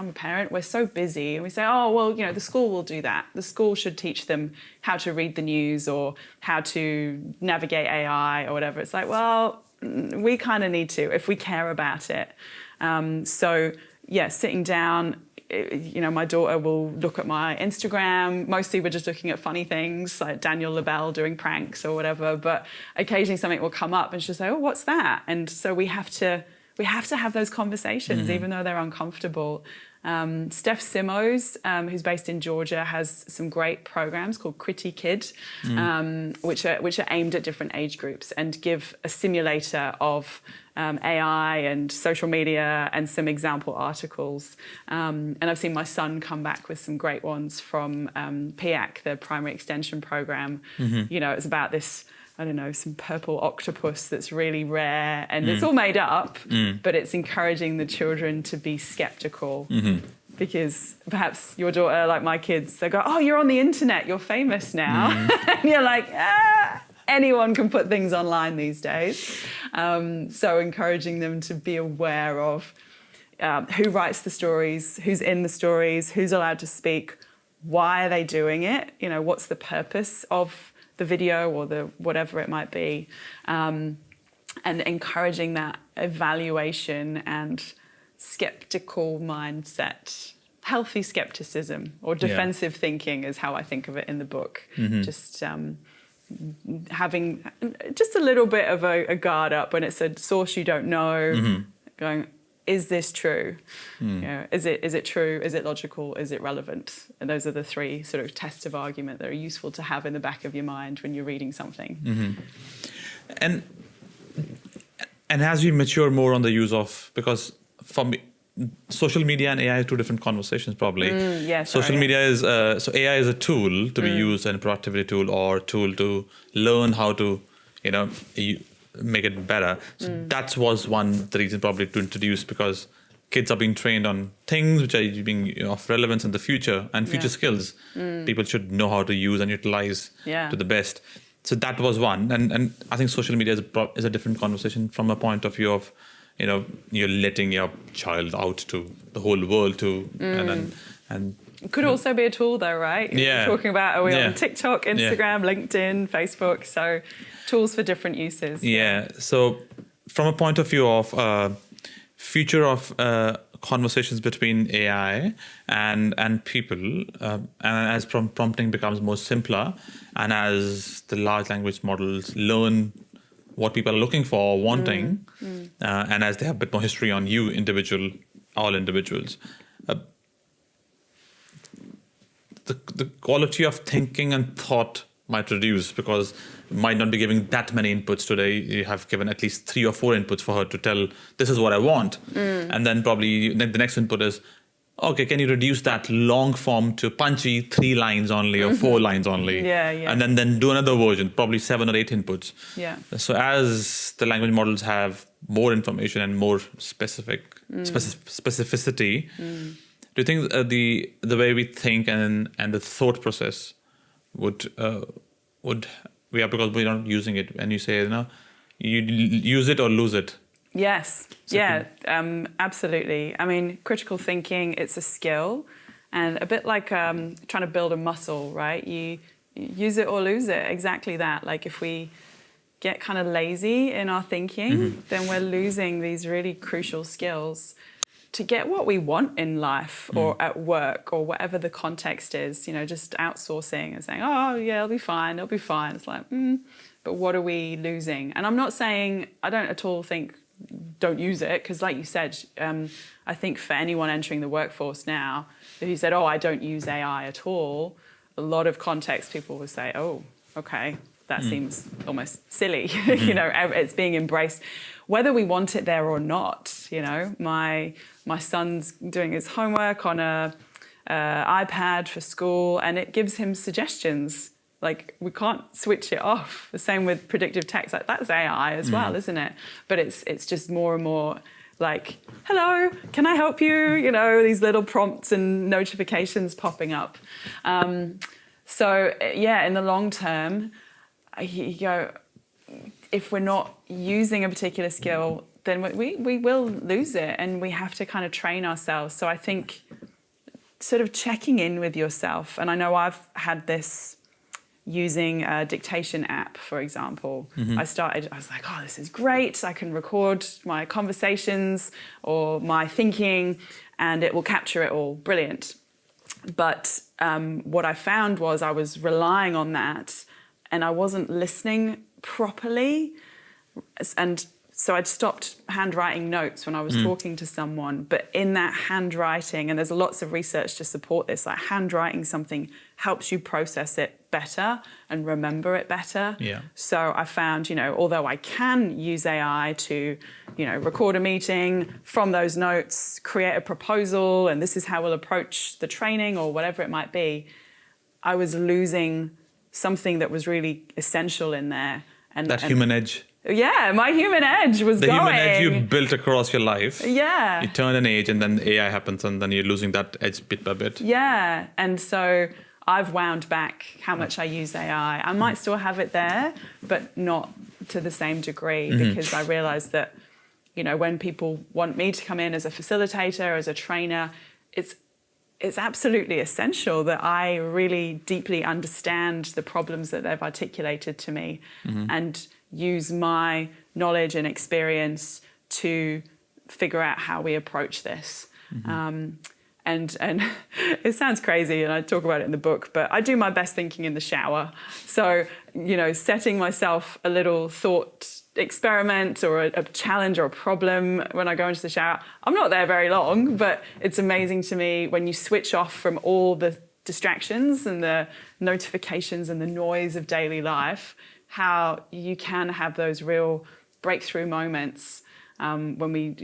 a parent, we're so busy, and we say, oh, well, the school will do that. The school should teach them how to read the news or how to navigate AI or whatever. It's like, well, we kind of need to if we care about it. So, yeah, sitting down, my daughter will look at my Instagram. Mostly we're just looking at funny things like Daniel Labelle doing pranks or whatever. But occasionally something will come up and she'll say, oh, what's that? And so we have to have those conversations, even though they're uncomfortable. Steph Simos, who's based in Georgia, has some great programs called Critty Kid, which are aimed at different age groups and give a simulator of AI and social media and some example articles. And I've seen my son come back with some great ones from PIAC, the Primary Extension Program. It's about this, I don't know, some purple octopus that's really rare and it's all made up, but it's encouraging the children to be skeptical. Because perhaps your daughter, like my kids, they go, oh, you're on the internet, you're famous now. And you're like, anyone can put things online these days. So encouraging them to be aware of who writes the stories, who's in the stories, who's allowed to speak, why are they doing it, what's the purpose of the video or the whatever it might be, and encouraging that evaluation and skeptical mindset. Healthy skepticism or defensive thinking is how I think of it in the book. Just having just a little bit of a guard up when it's a source you don't know, going, is this true? Is it true? Is it logical? Is it relevant? And those are the three sort of tests of argument that are useful to have in the back of your mind when you're reading something. And as we mature more on the use of, because for me, social media and AI are two different conversations probably. Social media is, so AI is a tool to be used, and a productivity tool or tool to learn how to, make it better. So that was the reason probably to introduce, because kids are being trained on things which are being of relevance in the future and future skills. People should know how to use and utilize to the best. So that was one. And I think social media is a different conversation from a point of view of, you're letting your child out to the whole world too. And it could also be a tool though, right? Yeah. We're talking about, are we on TikTok, Instagram, LinkedIn, Facebook? So tools for different uses. Yeah. So from a point of view of future of conversations between AI and people, and as prompting becomes more simpler, and as the large language models learn what people are looking for, wanting, and as they have a bit more history on all individuals, the quality of thinking and thought might reduce, because you might not be giving that many inputs today. You have given at least 3 or 4 inputs for her to tell, this is what I want. And then probably the next input is, okay, can you reduce that long form to punchy 3 lines only or 4 lines only? And then do another version, probably 7 or 8 inputs. So as the language models have more information and more specificity, do you think the way we think and the thought process would because we're not using it, and you say, you use it or lose it? Yes. Absolutely. I mean, critical thinking, it's a skill, and a bit like trying to build a muscle, right? You use it or lose it, exactly that. Like if we get kind of lazy in our thinking, then we're losing these really crucial skills to get what we want in life or at work or whatever the context is, just outsourcing and saying, oh, yeah, it'll be fine. It's like, but what are we losing? And I'm not saying, I don't at all think don't use it, because like you said, I think for anyone entering the workforce now, if you said, oh, I don't use AI at all, a lot of context people will say, oh, okay, that seems almost silly. It's being embraced, whether we want it there or not. My son's doing his homework on a iPad for school, and it gives him suggestions. Like, we can't switch it off. The same with predictive text. Like, that's AI as well, isn't it? But it's just more and more like, hello, can I help you? These little prompts and notifications popping up. So in the long term, if we're not using a particular skill, then we will lose it, and we have to kind of train ourselves. So I think sort of checking in with yourself, and I know I've had this using a dictation app, for example. I was like, oh, this is great. I can record my conversations or my thinking, and it will capture it all. Brilliant. But what I found was I was relying on that and I wasn't listening properly. And so I'd stopped handwriting notes when I was talking to someone. But in that handwriting, and there's lots of research to support this, like handwriting something helps you process it better and remember it better. Yeah. So I found, although I can use AI to, record a meeting from those notes, create a proposal, and this is how we'll approach the training or whatever it might be, I was losing something that was really essential in there. And Human edge. Yeah, my human edge was going. The human edge you built across your life. Yeah. You turn an age and then AI happens and then you're losing that edge bit by bit. Yeah. And so I've wound back how much I use AI. I might still have it there, but not to the same degree because I realized that, when people want me to come in as a facilitator, as a trainer, it's absolutely essential that I really deeply understand the problems that they've articulated to me and use my knowledge and experience to figure out how we approach this. And it sounds crazy, and I talk about it in the book, but I do my best thinking in the shower. So, setting myself a little thought experiment or a challenge or a problem when I go into the shower. I'm not there very long, but it's amazing to me when you switch off from all the distractions and the notifications and the noise of daily life, how you can have those real breakthrough moments when we,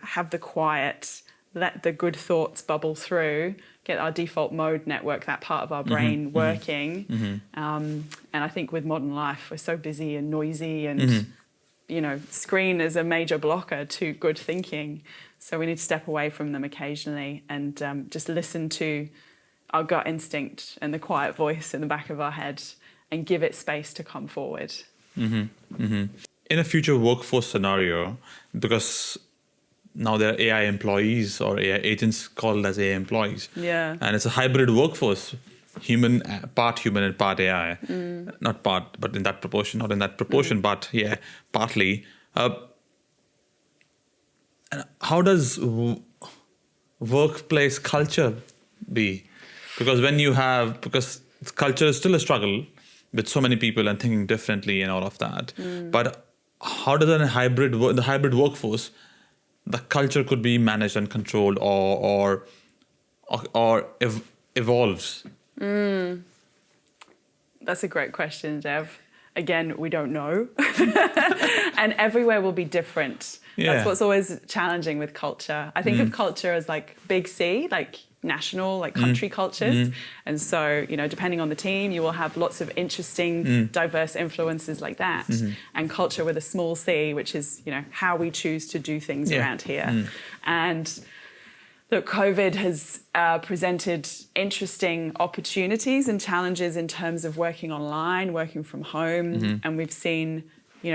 have the quiet, let the good thoughts bubble through, get our default mode network, that part of our brain working. And I think with modern life, we're so busy and noisy and, screen is a major blocker to good thinking. So we need to step away from them occasionally and just listen to our gut instinct and the quiet voice in the back of our head and give it space to come forward. In a future workforce scenario, because now there are AI employees or AI agents called as AI employees. Yeah. And it's a hybrid workforce, part human and part AI. Not part, but in that proportion, not in that proportion, but yeah, partly. And how does workplace culture be? Because culture is still a struggle with so many people and thinking differently and all of that. But how does the hybrid workforce, the culture could be managed and controlled or evolves? That's a great question, Dev. Again, we don't know. And everywhere will be different. Yeah. That's what's always challenging with culture. I think of culture as like big C, like national, like country cultures. And so, depending on the team, you will have lots of interesting, diverse influences like that. And culture with a small c, which is, how we choose to do things around here. And look, COVID has presented interesting opportunities and challenges in terms of working online, working from home. And we've seen,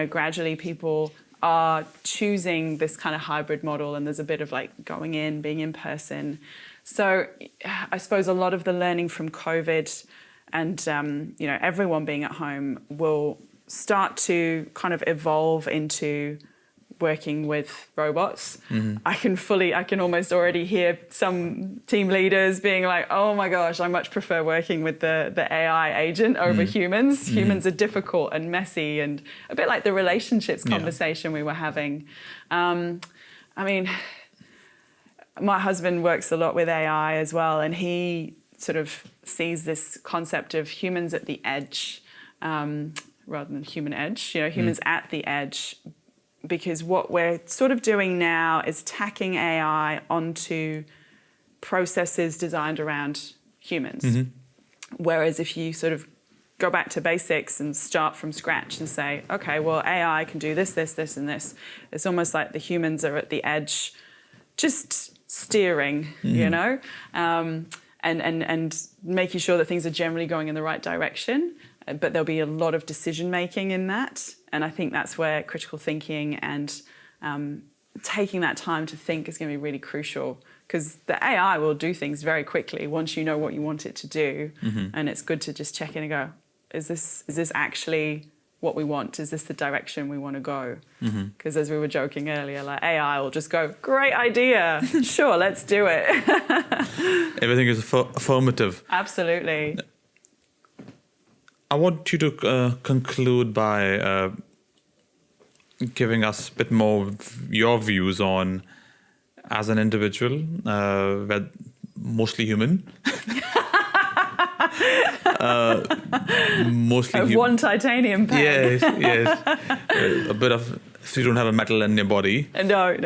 gradually people are choosing this kind of hybrid model, and there's a bit of like going in, being in person. So I suppose a lot of the learning from COVID and, everyone being at home will start to kind of evolve into working with robots. I can almost already hear some team leaders being like, oh my gosh, I much prefer working with the AI agent over humans. Humans are difficult and messy and a bit like the relationships conversation we were having. My husband works a lot with AI as well, and he sort of sees this concept of humans at the edge rather than human edge, humans at the edge. Because what we're sort of doing now is tacking AI onto processes designed around humans. Whereas if you sort of go back to basics and start from scratch and say, okay, well, AI can do this, this, this, and this. It's almost like the humans are at the edge, just steering, and making sure that things are generally going in the right direction. But there'll be a lot of decision making in that. And I think that's where critical thinking and taking that time to think is going to be really crucial, because the AI will do things very quickly once you know what you want it to do. And it's good to just check in and go, is this actually what we want? Is this the direction we want to go? Because as we were joking earlier, like AI will just go, great idea, sure, let's do it. Everything is affirmative. Absolutely. I want you to conclude by giving us a bit more of your views on, as an individual, mostly human. Mostly Of one titanium pen. Yes. A bit of, if you don't have a metal in your body. No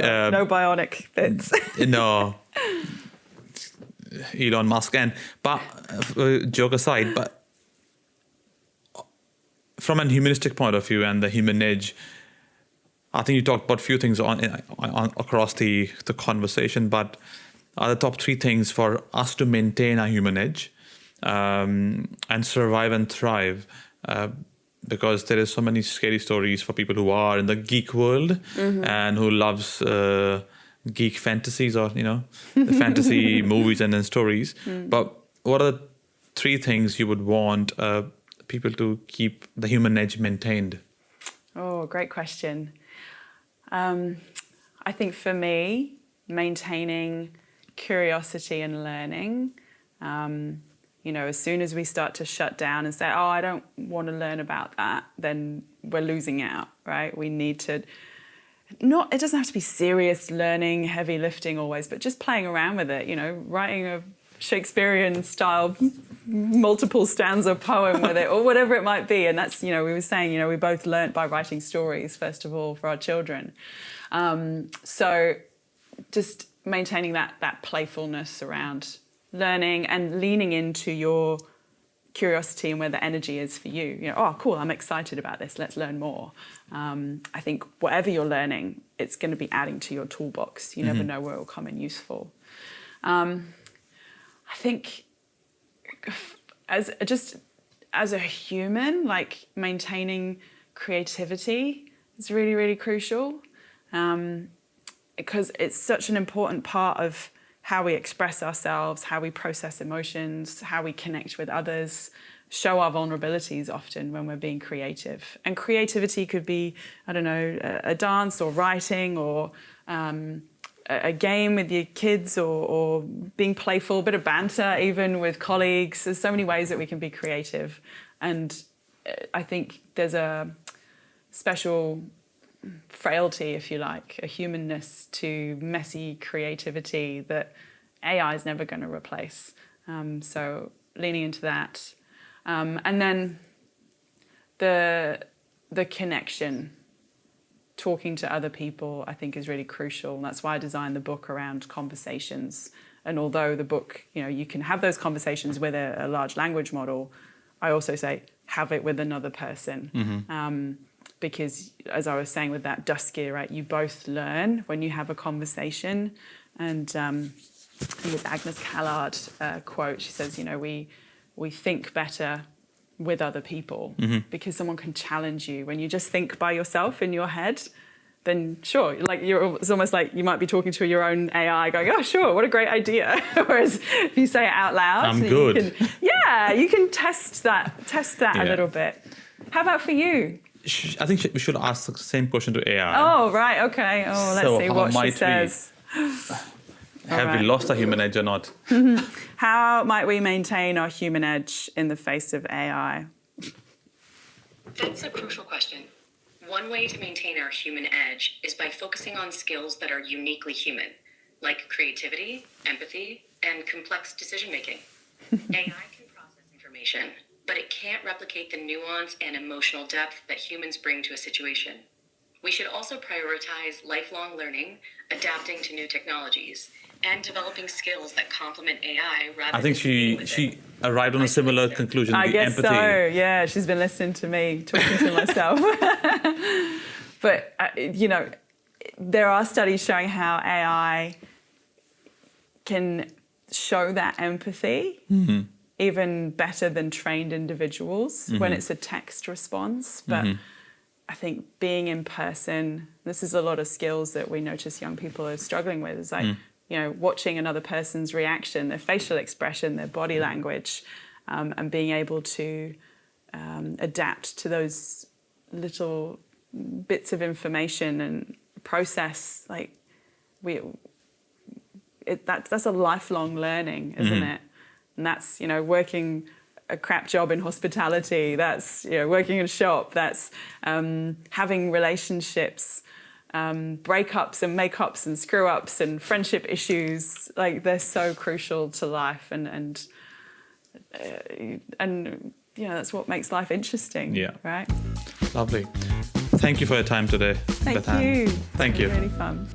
bionic bits. No. Elon Musk. But joke aside, but from a humanistic point of view and the human edge, I think you talked about a few things on across the conversation, but are the top 3 things for us to maintain our human edge and survive and thrive, because there is so many scary stories for people who are in the geek world and who loves geek fantasies or the fantasy movies and then stories. But what are the 3 things you would want people to keep the human edge maintained? Oh, great question. I think for me, maintaining curiosity and learning, as soon as we start to shut down and say, oh, I don't want to learn about that, then we're losing out, right? We need to, it doesn't have to be serious learning, heavy lifting always, but just playing around with it, writing a Shakespearean style multiple stanza poem with it or whatever it might be. And that's, we were saying, we both learnt by writing stories, first of all, for our children. So just maintaining that playfulness around learning and leaning into your curiosity and where the energy is for you. Oh, cool, I'm excited about this. Let's learn more. I think whatever you're learning, it's going to be adding to your toolbox. You never know where it will come in useful. I think as a human, like maintaining creativity is really, really crucial, because it's such an important part of how we express ourselves, how we process emotions, how we connect with others, show our vulnerabilities often when we're being creative. And creativity could be, a dance or writing or a game with your kids or being playful, a bit of banter even with colleagues. There's so many ways that we can be creative. And I think there's a special frailty, if you like, a humanness to messy creativity that AI is never going to replace. So leaning into that. And then the connection, talking to other people, I think is really crucial. And that's why I designed the book around conversations. And although the book, you can have those conversations with a large language model, I also say have it with another person. Because as I was saying with that dusky, right, you both learn when you have a conversation. And with Agnes Callard quote, she says, we think better with other people because someone can challenge you. When you just think by yourself in your head, then sure, it's almost like you might be talking to your own AI going, oh, sure, what a great idea. Whereas if you say it out loud, I'm good. You can test that a little bit. How about for you? I think we should ask the same question to AI. Oh, right, okay. Oh, let's see what she says. Have we lost our human edge or not? How might we maintain our human edge in the face of AI? That's a crucial question. One way to maintain our human edge is by focusing on skills that are uniquely human, like creativity, empathy, and complex decision-making. AI can process information, but it can't replicate the nuance and emotional depth that humans bring to a situation. We should also prioritize lifelong learning, adapting to new technologies, and developing skills that complement AI rather I think she arrived on a similar conclusion. I guess empathy. so, yeah. She's been listening to me, talking to myself. But, there are studies showing how AI can show that empathy even better than trained individuals when it's a text response. But I think being in person, this is a lot of skills that we notice young people are struggling with. It's like, watching another person's reaction, their facial expression, their body language, and being able to adapt to those little bits of information and process, like that's a lifelong learning, isn't it? And that's, you know, working a crap job in hospitality, that's, you know, working in a shop, that's having relationships, breakups and makeups and screw ups and friendship issues, like they're so crucial to life, and you know, that's what makes life interesting. Yeah. Right. Lovely. Thank you for your time today, Thank Bethan. you. Thank you. Really fun.